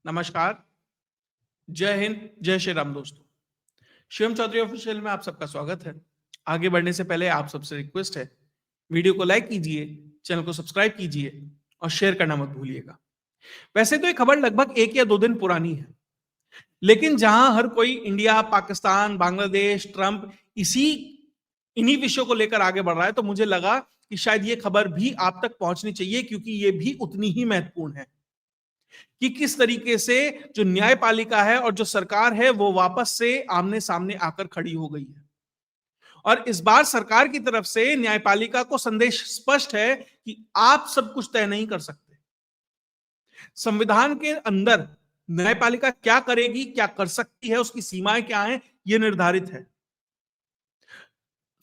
नमस्कार, जय हिंद, जय श्री राम दोस्तों। शिवम चौधरी ऑफिशियल में आप सबका स्वागत है। आगे बढ़ने से पहले आप सबसे रिक्वेस्ट है, वीडियो को लाइक कीजिए, चैनल को सब्सक्राइब कीजिए और शेयर करना मत भूलिएगा। वैसे तो ये खबर लगभग 1 या 2 दिन पुरानी है, लेकिन जहां हर कोई इंडिया, पाकिस्तान, बांग्लादेश, ट्रंप इन्हीं विषयों को लेकर आगे बढ़ रहा है, तो मुझे लगा कि शायद ये खबर भी आप तक पहुंचनी चाहिए, क्योंकि ये भी उतनी ही महत्वपूर्ण है कि किस तरीके से जो न्यायपालिका है और जो सरकार है वो वापस से आमने सामने आकर खड़ी हो गई है। और इस बार सरकार की तरफ से न्यायपालिका को संदेश स्पष्ट है कि आप सब कुछ तय नहीं कर सकते। संविधान के अंदर न्यायपालिका क्या करेगी, क्या कर सकती है, उसकी सीमाएं क्या हैं, यह निर्धारित है।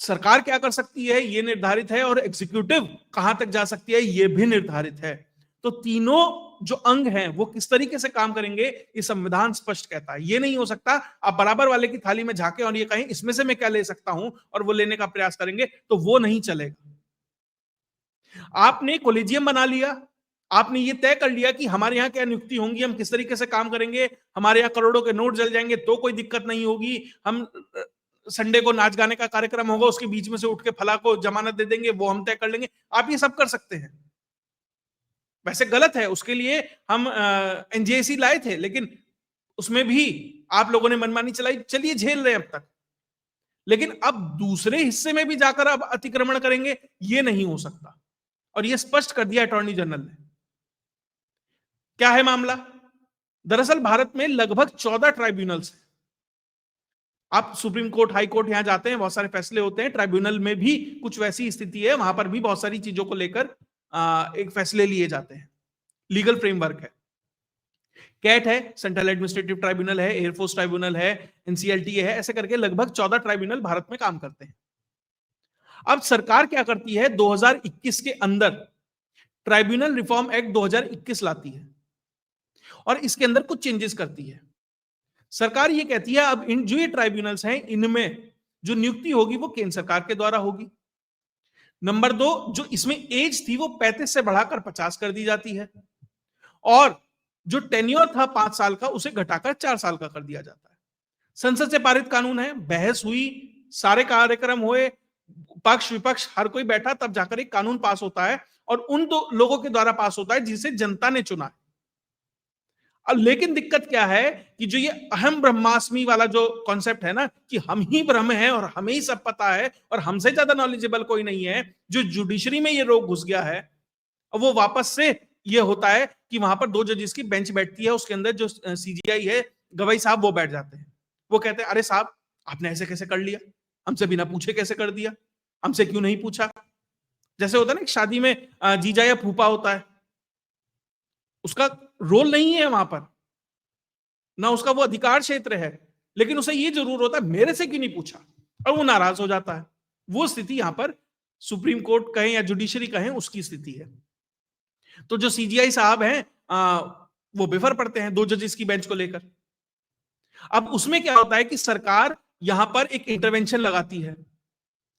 सरकार क्या कर सकती है यह निर्धारित है, और एग्जीक्यूटिव कहां तक जा सकती है यह भी निर्धारित है। तो तीनों जो अंग हैं वो किस तरीके से काम करेंगे ये संविधान स्पष्ट कहता है। ये नहीं हो सकता आप बराबर वाले की थाली में झांके और ये कहें इसमें से मैं क्या ले सकता हूं और वो लेने का प्रयास करेंगे, तो वो नहीं चलेगा। आपने कॉलेजियम बना लिया, आपने ये तय कर लिया कि हमारे यहाँ क्या नियुक्ति होंगी, हम किस तरीके से काम करेंगे, हमारे यहाँ करोड़ों के नोट जल जाएंगे तो कोई दिक्कत नहीं होगी, हम संडे को नाच गाने का कार्यक्रम होगा उसके बीच में से उठ के फला को जमानत दे देंगे, वो हम तय कर लेंगे। आप ये सब कर सकते हैं। वैसे गलत है, उसके लिए हम एनजेसी लाए थे, लेकिन उसमें भी आप लोगों ने मनमानी चलाई, चलिए झेल रहे हैं अब तक। लेकिन अब दूसरे हिस्से में भी जाकर अब अतिक्रमण करेंगे, ये नहीं हो सकता। और ये स्पष्ट कर दिया अटॉर्नी जनरल ने। क्या है मामला? दरअसल भारत में लगभग 14 ट्राइब्यूनल्स हैं। आप सुप्रीम कोर्ट, हाई कोर्ट यहां जाते हैं, बहुत सारे फैसले होते हैं। ट्राइब्यूनल में भी कुछ वैसी स्थिति है, वहां पर भी बहुत सारी चीजों को लेकर एक फैसले लिए जाते हैं। लीगल फ्रेमवर्क है। कैट है, सेंट्रल एडमिनिस्ट्रेटिव ट्राइब्यूनल है, एयरफोर्स ट्राइब्यूनल है, एनसीएलटी है, ऐसे करके लगभग 14 ट्राइब्यूनल भारत में काम करते हैं। अब सरकार क्या करती है, 2021 के अंदर ट्राइब्यूनल रिफॉर्म एक्ट 2021 लाती है और इसके अंदर कुछ चेंजेस करती है। सरकार ये कहती है अब इन जो ये ट्राइब्यूनल्स हैं इनमें जो नियुक्ति होगी वो केंद्र सरकार के द्वारा होगी। नंबर 2, जो इसमें एज थी वो 35 से बढ़ाकर 50 कर दी जाती है, और जो टेन्योर था 5 साल का उसे घटाकर 4 साल का कर दिया जाता है। संसद से पारित कानून है, बहस हुई, सारे कार्यक्रम हुए, पक्ष विपक्ष हर कोई बैठा, तब जाकर एक कानून पास होता है, और उन दो लोगों के द्वारा पास होता है जिसे जनता ने चुना है। लेकिन दिक्कत क्या है कि जो ये अहम ब्रह्मास्मि वाला जो कॉन्सेप्ट है ना, कि हम ही ब्रह्म हैं और हमें ही सब पता है और हमसे ज्यादा नॉलेजेबल कोई नहीं है, जो जुडिशरी में ये रोग घुस गया है, वो वापस से ये होता है कि वहां पर 2 जजेस की बेंच बैठती है, उसके अंदर जो सीजीआई है, गवाई साहब, वो बैठ जाते हैं। वो कहते हैं अरे साहब आपने ऐसे कैसे कर लिया, हमसे बिना पूछे कैसे कर दिया, हमसे क्यों नहीं पूछा। जैसे होता है ना शादी में जीजा या फूफा होता है, उसका रोल नहीं है वहां पर, ना उसका वो अधिकार क्षेत्र है, लेकिन उसे ये जरूर होता है मेरे से क्यों नहीं पूछा, और वो नाराज हो जाता है। वो स्थिति यहां पर सुप्रीम कोर्ट कहें या जुडिशरी कहें उसकी स्थिति है। तो जो सीजीआई साहब हैं वो बेफर पड़ते हैं 2 जजेस की बेंच को लेकर। अब उसमें क्या होता है कि सरकार यहां पर एक इंटरवेंशन लगाती है।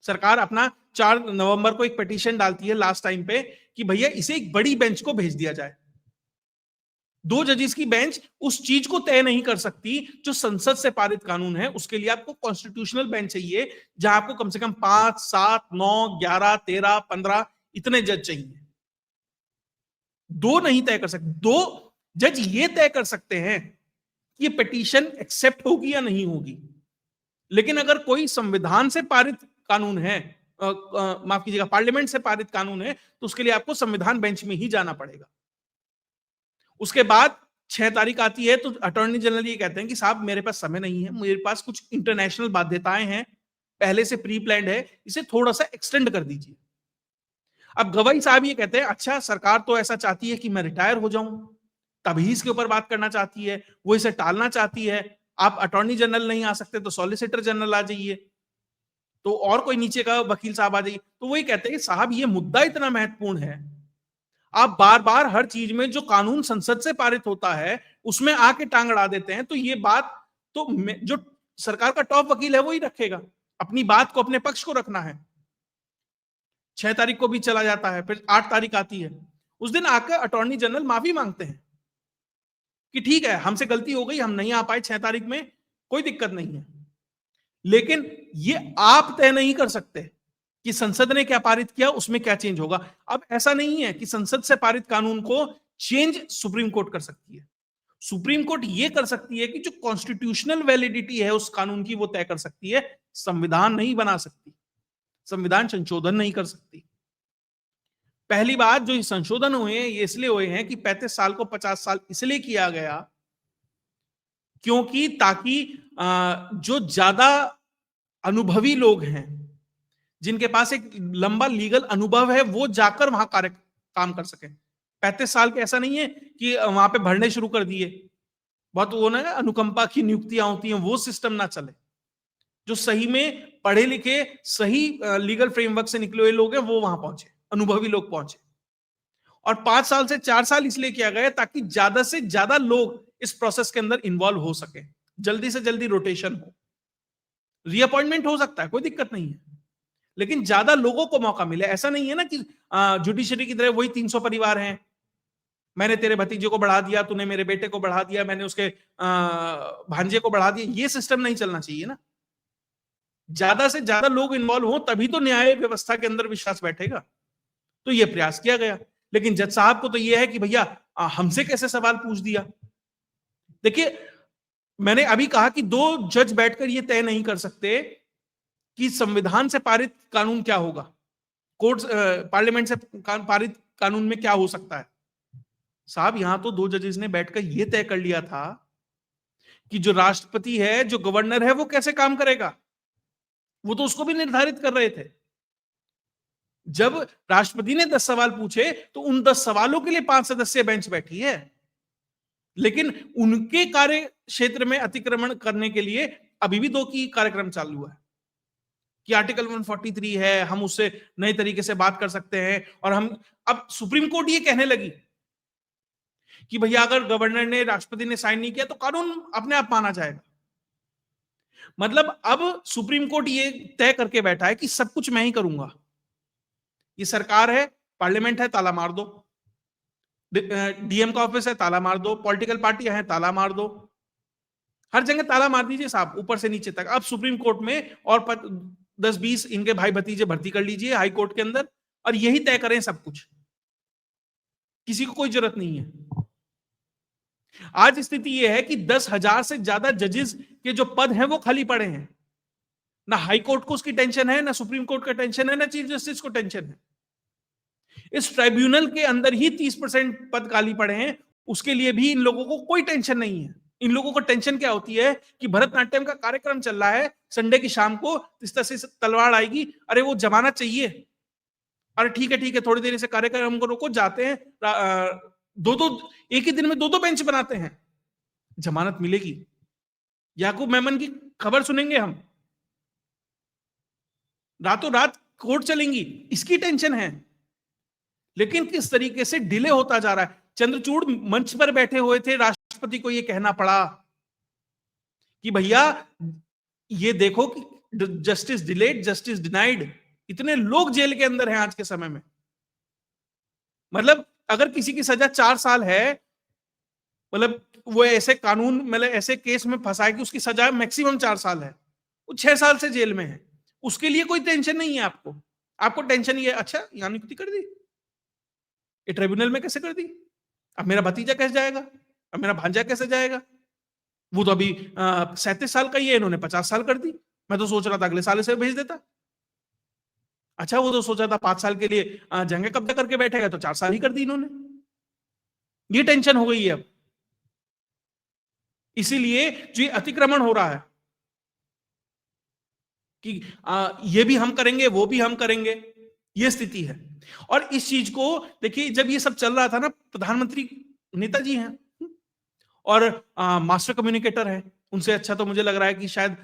सरकार अपना 4 नवंबर को एक पिटीशन डालती है लास्ट टाइम पे कि भैया इसे एक बड़ी बेंच को भेज दिया जाए। 2 जजेस की बेंच उस चीज को तय नहीं कर सकती जो संसद से पारित कानून है, उसके लिए आपको कॉन्स्टिट्यूशनल बेंच चाहिए, जहां आपको कम से कम 5, 7, 9, 11, 13, 15 इतने जज चाहिए। 2 नहीं तय कर सकते। 2 जज ये तय कर सकते हैं कि ये पिटीशन एक्सेप्ट होगी या नहीं होगी। लेकिन अगर कोई संविधान से पारित कानून है, माफ कीजिएगा, पार्लियामेंट से पारित कानून है, तो उसके लिए आपको संविधान बेंच में ही जाना पड़ेगा। उसके बाद 6 तारीख आती है तो अटॉर्नी जनरल ये कहते हैं कि साहब मेरे पास समय नहीं है, मेरे पास कुछ इंटरनेशनल बाध्यताएं हैं, पहले से प्री प्लान्ड है, इसे थोड़ा सा एक्सटेंड कर दीजिए। अब गवाई साहब ये कहते हैं अच्छा सरकार तो ऐसा चाहती है कि मैं रिटायर हो जाऊं, तभी इसके ऊपर बात करना चाहती है, वो इसे टालना चाहती है। आप अटॉर्नी जनरल नहीं आ सकते तो सॉलिसिटर जनरल आ जाइए, तो और कोई नीचे का वकील साहब आ जाइए। तो वही कहते हैं कि साहब ये मुद्दा इतना महत्वपूर्ण है, आप बार बार हर चीज में जो कानून संसद से पारित होता है उसमें आके टांग अड़ा देते हैं, तो ये बात तो जो सरकार का टॉप वकील है वो ही रखेगा, अपनी बात को, अपने पक्ष को रखना है। 6 तारीख को भी चला जाता है, फिर 8 तारीख आती है, उस दिन आकर अटॉर्नी जनरल माफी मांगते हैं कि ठीक है हमसे गलती हो गई, हम नहीं आ पाए 6 तारीख में, कोई दिक्कत नहीं है। लेकिन ये आप तय नहीं कर सकते कि संसद ने क्या पारित किया, उसमें क्या चेंज होगा। अब ऐसा नहीं है कि संसद से पारित कानून को चेंज सुप्रीम कोर्ट कर सकती है। सुप्रीम कोर्ट ये कर सकती है कि जो कॉन्स्टिट्यूशनल वैलिडिटी है उस कानून की वो तय कर सकती है, संविधान नहीं बना सकती, संविधान संशोधन नहीं कर सकती। पहली बात, जो ये संशोधन हुए हैं ये इसलिए हुए हैं कि 35 साल को 50 साल इसलिए किया गया क्योंकि ताकि जो ज्यादा अनुभवी लोग हैं, जिनके पास एक लंबा लीगल अनुभव है, वो जाकर वहां काम कर सके। 35 साल के ऐसा नहीं है कि वहां पे भरने शुरू कर दिए, बहुत वो ना अनुकंपा की नियुक्तियां होती हैं, वो सिस्टम ना चले। जो सही में पढ़े लिखे सही लीगल फ्रेमवर्क से निकले हुए लोग हैं वो वहां पहुंचे, अनुभवी लोग पहुंचे। और 5 साल से 4 साल इसलिए किया गया ताकि ज्यादा से ज्यादा लोग इस प्रोसेस के अंदर इन्वॉल्व हो सके, जल्दी से जल्दी रोटेशन हो। रीअपॉइंटमेंट हो सकता है, कोई दिक्कत नहीं है, लेकिन ज्यादा लोगों को मौका मिले। ऐसा नहीं है ना कि जुडिशरी की तरह वही 300 परिवार हैं, मैंने तेरे भतीजे को बढ़ा दिया, तूने मेरे बेटे को बढ़ा दिया, मैंने उसके भांजे को बढ़ा दिया। ये सिस्टम नहीं चलना चाहिए ना। ज्यादा से ज्यादा लोग इन्वॉल्व हो तभी तो न्याय व्यवस्था के अंदर विश्वास बैठेगा। तो ये प्रयास किया गया, लेकिन जज साहब को तो ये है कि भैया हमसे कैसे सवाल पूछ दिया। देखिए, मैंने अभी कहा कि 2 जज बैठकर ये तय नहीं कर सकते कि संविधान से पारित कानून क्या होगा, कोर्ट पार्लियामेंट से पारित कानून में क्या हो सकता है। साहब, यहां तो 2 जजेस ने बैठकर यह तय कर लिया था कि जो राष्ट्रपति है, जो गवर्नर है, वो कैसे काम करेगा। वो तो उसको भी निर्धारित कर रहे थे। जब राष्ट्रपति ने 10 सवाल पूछे तो उन 10 सवालों के लिए 5 सदस्यीय बेंच बैठी है, लेकिन उनके कार्य क्षेत्र में अतिक्रमण करने के लिए अभी भी 2 की कार्यक्रम चालू है कि आर्टिकल 143 है, हम उससे नए तरीके से बात कर सकते हैं। और हम अब सुप्रीम कोर्ट ये कहने लगी कि भैया अगर गवर्नर ने, राष्ट्रपति ने साइन नहीं किया तो कानून अपने आप माना जाएगा। मतलब अब सुप्रीम कोर्ट ये तय करके बैठा है कि सब कुछ मैं ही करूंगा। ये सरकार है, पार्लियामेंट है, ताला मार दो। डीएम का ऑफिस है, ताला मार दो। पॉलिटिकल पार्टियां हैं, ताला मार दो। हर जगह ताला मार दीजिए साहब, ऊपर से नीचे तक। अब सुप्रीम कोर्ट में और 10-20 इनके भाई भतीजे भर्ती कर लीजिए हाई कोर्ट के अंदर, और यही तय करें सब कुछ। किसी को कोई जरूरत नहीं है। आज स्थिति यह है कि 10,000 से ज्यादा जजेस के जो पद हैं वो खाली पड़े हैं। ना हाई कोर्ट को उसकी टेंशन है, ना सुप्रीम कोर्ट का टेंशन है, ना चीफ जस्टिस को टेंशन है। इस ट्राइब्यूनल के अंदर ही 30% पद खाली पड़े हैं, उसके लिए भी इन लोगों को कोई टेंशन नहीं है। इन लोगों को टेंशन क्या होती है कि भरतनाट्यम का कार्यक्रम चल रहा है, संडे की शाम को इस तरह से तलवार आएगी, अरे वो जमानत चाहिए, अरे ठीक है थोड़ी देर से कार्यक्रम को रोको, जाते हैं, एक ही दिन में 2-2 बेंच बनाते हैं, जमानत मिलेगी। याकूब मेमन की खबर सुनेंगे हम, रातों रात कोर्ट चलेंगी, इसकी टेंशन है। लेकिन किस तरीके से डिले होता जा रहा है। चंद्रचूड़ मंच पर बैठे हुए थे, राष्ट्रपति को यह कहना पड़ा कि भैया ये देखो कि जस्टिस डिलेड, जस्टिस डिनाइड। इतने लोग जेल के अंदर हैं आज के समय में। मतलब अगर किसी की सजा 4 साल है, मतलब वो ऐसे कानून, मतलब ऐसे केस में फंसा है कि उसकी सजा मैक्सिमम 4 साल है, वो 6 साल से जेल में है, उसके लिए कोई टेंशन नहीं है। आपको टेंशन ये, अच्छा यहाँ नियुक्ति कर दी, ये ट्रिब्यूनल में कैसे कर दी, अब मेरा भतीजा कैसे जाएगा, अब मेरा भांजा कैसे जाएगा। वो तो अभी 37 साल का ही है, इन्होंने 50 साल कर दी। मैं तो सोच रहा था अगले साल इसे भेज देता। अच्छा, वो तो सोचा था 5 साल के लिए जंगे कब्जा करके बैठेगा, तो 4 साल ही कर दी इन्होंने। ये टेंशन हो गई है अब। इसीलिए जो अतिक्रमण हो रहा है कि ये भी हम करेंगे, वो भी हम करेंगे, ये स्थिति है। और इस चीज को देखिए, जब ये सब चल रहा था ना, प्रधानमंत्री नेताजी हैं और मास्टर कम्युनिकेटर हैं, उनसे अच्छा तो मुझे लग रहा है कि शायद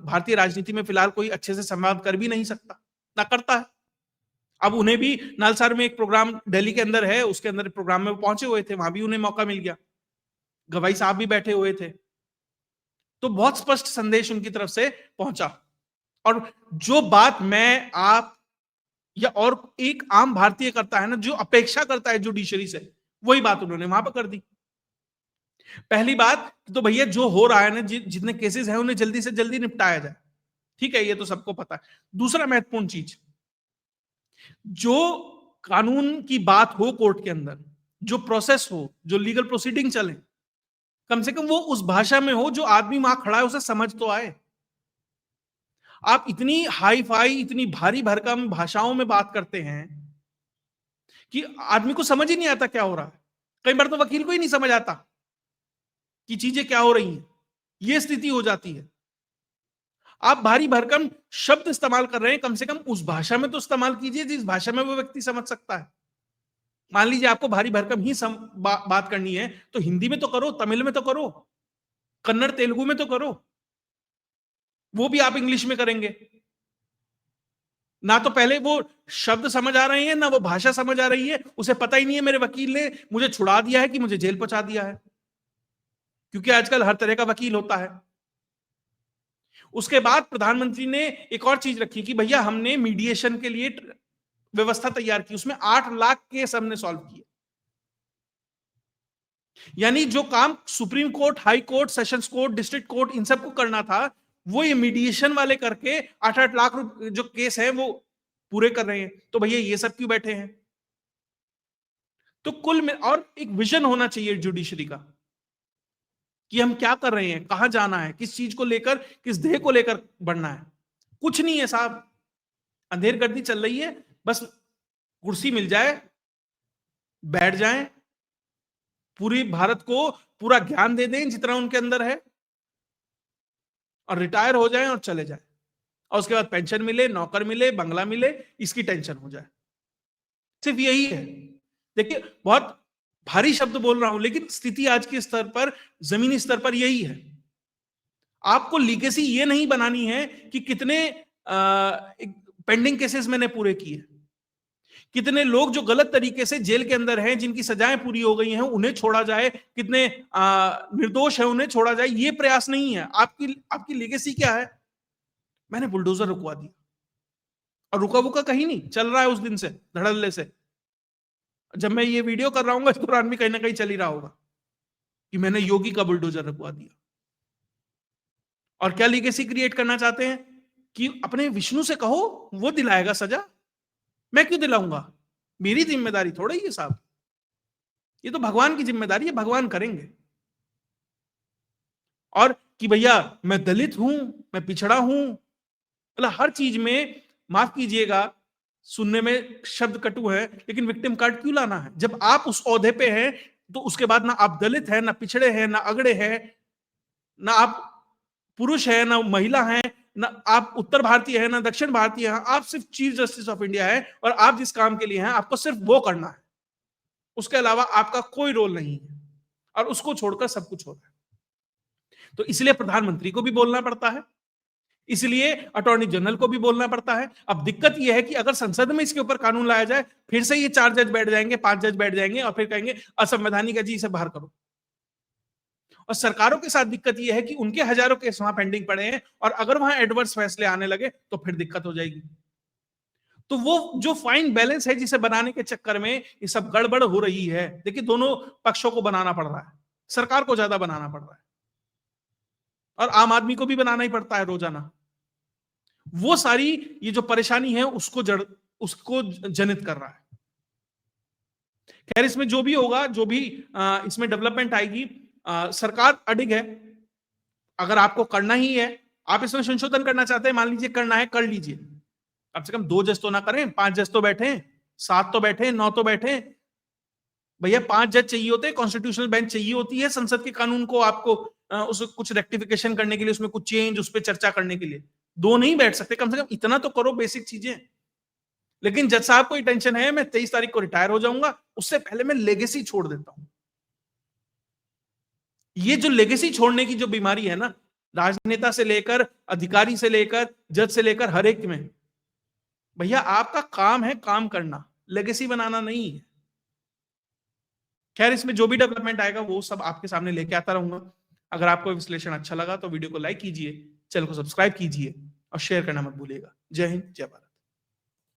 भारतीय राजनीति में फिलहाल कोई अच्छे से संवाद कर भी नहीं सकता, ना करता है। अब उन्हें भी नालसार में एक प्रोग्राम दिल्ली के अंदर है, उसके अंदर प्रोग्राम में वो पहुंचे हुए थे, वहां भी उन्हें मौका मिल गया, गवाई साहब भी बैठे हुए थे, तो बहुत स्पष्ट संदेश उनकी तरफ से पहुंचा। और जो बात मैं, आप या और एक आम भारतीय करता है ना, जो अपेक्षा करता है जुडिशरी से, वही बात उन्होंने वहां पर कर दी। पहली बात तो भैया जो हो रहा है ना, जितने केसेस हैं उन्हें जल्दी से जल्दी निपटाया जाए, ठीक है, ये तो सबको पता है। दूसरा महत्वपूर्ण चीज, जो कानून की बात हो कोर्ट के अंदर, जो प्रोसेस हो, जो लीगल प्रोसीडिंग चले, कम से कम वो उस भाषा में हो जो आदमी वहां खड़ा है उसे समझ तो आए। आप इतनी हाई फाई, इतनी भारी भरकम भाषाओं में बात करते हैं कि आदमी को समझ ही नहीं आता क्या हो रहा है। कई बार तो वकील को ही नहीं समझ आता कि चीजें क्या हो रही हैं, ये स्थिति हो जाती है। आप भारी भरकम शब्द इस्तेमाल कर रहे हैं, कम से कम उस भाषा में तो इस्तेमाल कीजिए जिस भाषा में वो व्यक्ति समझ सकता है। मान लीजिए आपको भारी भरकम ही बात करनी है तो हिंदी में तो करो, तमिल में तो करो, कन्नड़ तेलुगु में तो करो, वो भी आप इंग्लिश में करेंगे ना। तो पहले वो शब्द समझ आ रहे हैं ना वो भाषा समझ आ रही है, उसे पता ही नहीं है मेरे वकील ने मुझे छुड़ा दिया है कि मुझे जेल पहुंचा दिया है, क्योंकि आजकल हर तरह का वकील होता है। उसके बाद प्रधानमंत्री ने एक और चीज रखी कि भैया हमने मीडिएशन के लिए व्यवस्था तैयार की, उसमें 8 लाख केस हमने सॉल्व किए। यानी जो काम Supreme Court, High Court, sessions court, district court इन सबको करना था, वो ये मीडिएशन वाले करके 8-8 लाख जो केस है वो पूरे कर रहे हैं। तो भैया ये सब क्यों बैठे हैं? तो कुल में और एक विजन होना चाहिए जुडिशरी का कि हम क्या कर रहे हैं, कहां जाना है, किस चीज को लेकर, किस ध्येय को लेकर बढ़ना है। कुछ नहीं है साहब, अंधेर गर्दी चल रही है, बस कुर्सी मिल जाए, बैठ जाएं, पूरी भारत को पूरा ज्ञान दे दें जितना उनके अंदर है, और रिटायर हो जाएं और चले जाएं, और उसके बाद पेंशन मिले, नौकर मिले, बंगला मिले, इसकी टेंशन हो जाए। सिर्फ यही है। देखिए बहुत भारी शब्द बोल रहा हूं, लेकिन स्थिति आज के स्तर पर, जमीनी स्तर पर यही है। आपको लीगेसी ये नहीं बनानी है कि कितने पेंडिंग केसेस मैंने पूरे किए, कितने लोग जो गलत तरीके से जेल के अंदर हैं, जिनकी सजाएं पूरी हो गई हैं, उन्हें छोड़ा जाए, कितने निर्दोष हैं उन्हें छोड़ा जाए, ये प्रयास नहीं है। आपकी लीगेसी क्या है? मैंने बुलडोजर रुकवा दिया, और रुका वुका कहीं नहीं, चल रहा है उस दिन से धड़ल्ले से। जब मैं ये वीडियो कर रहा हूँ इस दौरान भी कहीं ना कहीं चल ही रहा होगा कि मैंने योगी का बुलडोजर रुकवा दिया। और क्या लीगेसी क्रिएट करना चाहते हैं कि अपने विष्णु से कहो, वो दिलाएगा सजा, मैं क्यों दिलाऊंगा? मेरी जिम्मेदारी थोड़ा ही है साहब, ये तो भगवान की जिम्मेदारी है, भगवान करेंगे। और कि भैया मैं दलित हूं, मैं पिछड़ा हूं, मतलब हर चीज में, माफ कीजिएगा सुनने में शब्द कटु है, लेकिन विक्टिम कार्ड क्यों लाना है? जब आप उस ओहदे पे हैं तो उसके बाद ना आप दलित हैं, ना पिछड़े हैं, ना अगड़े हैं, ना आप पुरुष है, ना महिला है, ना आप उत्तर भारतीय है, ना दक्षिण भारतीय है, आप सिर्फ चीफ जस्टिस ऑफ इंडिया है, और आप जिस काम के लिए हैं आपको सिर्फ वो करना है, उसके अलावा आपका कोई रोल नहीं है, और उसको छोड़कर सब कुछ हो रहा है। तो इसलिए प्रधानमंत्री को भी बोलना पड़ता है, इसलिए अटॉर्नी जनरल को भी बोलना पड़ता है। अब दिक्कत यह है कि अगर संसद में इसके ऊपर कानून लाया जाए, फिर से ये 4 जज बैठ जाएंगे, 5 जज बैठ जाएंगे, और फिर कहेंगे असंवैधानिक है जी, इसे बाहर करो। और सरकारों के साथ दिक्कत यह है कि उनके हजारों केस वहां पेंडिंग पड़े हैं, और अगर वहां एडवर्स फैसले आने लगे तो फिर दिक्कत हो जाएगी। तो वो जो फाइन बैलेंस है जिसे बनाने के चक्कर में ये सब गड़बड़ हो रही है। देखिए दोनों पक्षों को बनाना पड़ रहा है, सरकार को ज्यादा बनाना पड़ रहा है, और आम आदमी को भी बनाना ही पड़ता है रोजाना। वो सारी ये जो परेशानी है उसको जनित कर रहा है। खैर इसमें जो भी होगा, जो भी इसमें डेवलपमेंट आएगी, सरकार अडिग है। अगर आपको करना ही है, आप इसमें संशोधन करना चाहते हैं, मान लीजिए करना है, कर लीजिए। कम से कम 2 जज तो ना करें, 5 जज तो बैठे, 7 तो बैठे, 9 तो बैठे। भैया 5 जज चाहिए होते हैं, कॉन्स्टिट्यूशनल बेंच चाहिए होती है संसद के कानून को आपको उस कुछ रेक्टिफिकेशन करने के लिए, उसमें कुछ चेंज, उस पर चर्चा करने के लिए। 2 नहीं बैठ सकते, कम से कम इतना तो करो बेसिक चीजें। लेकिन जज साहब को टेंशन है मैं 23 तारीख को रिटायर हो जाऊंगा, उससे पहले मैं लेगेसी छोड़ देता हूं। ये जो लेगेसी छोड़ने की जो बीमारी है ना, राजनेता से लेकर, अधिकारी से लेकर, जज से लेकर, हर एक में, भैया आपका काम है काम करना, लेगेसी बनाना नहीं है। खैर इसमें जो भी डेवलपमेंट आएगा वो सब आपके सामने लेके आता रहूंगा। अगर आपको विश्लेषण अच्छा लगा तो वीडियो को लाइक कीजिए, चैनल को सब्सक्राइब कीजिए, और शेयर करना मत भूलिएगा। जय हिंद, जय भारत।